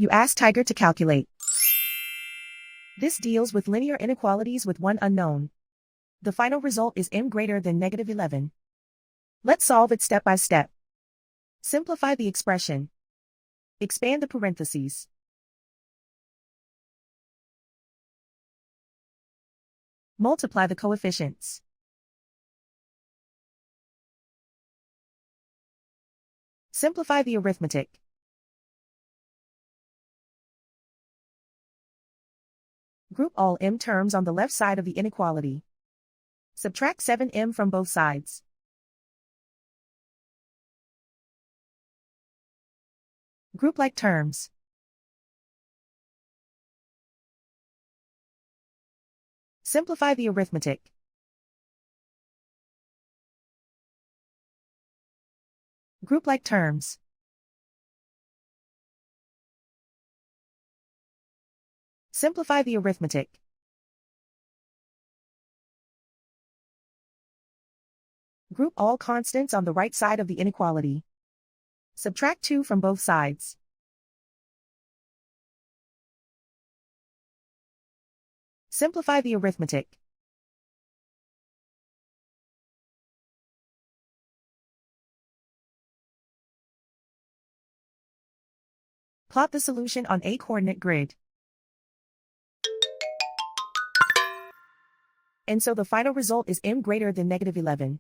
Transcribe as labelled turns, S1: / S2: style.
S1: You ask Tiger to calculate. This deals with linear inequalities with one unknown. The final result is m greater than -11. Let's solve it step by step. Simplify the expression. Expand the parentheses. Multiply the coefficients. Simplify the arithmetic. Group all m terms on the left side of the inequality. Subtract 7m from both sides. Group like terms. Simplify the arithmetic. Group like terms. Simplify the arithmetic. Group all constants on the right side of the inequality. Subtract 2 from both sides. Simplify the arithmetic. Plot the solution on a coordinate grid. And so the final result is m greater than -11.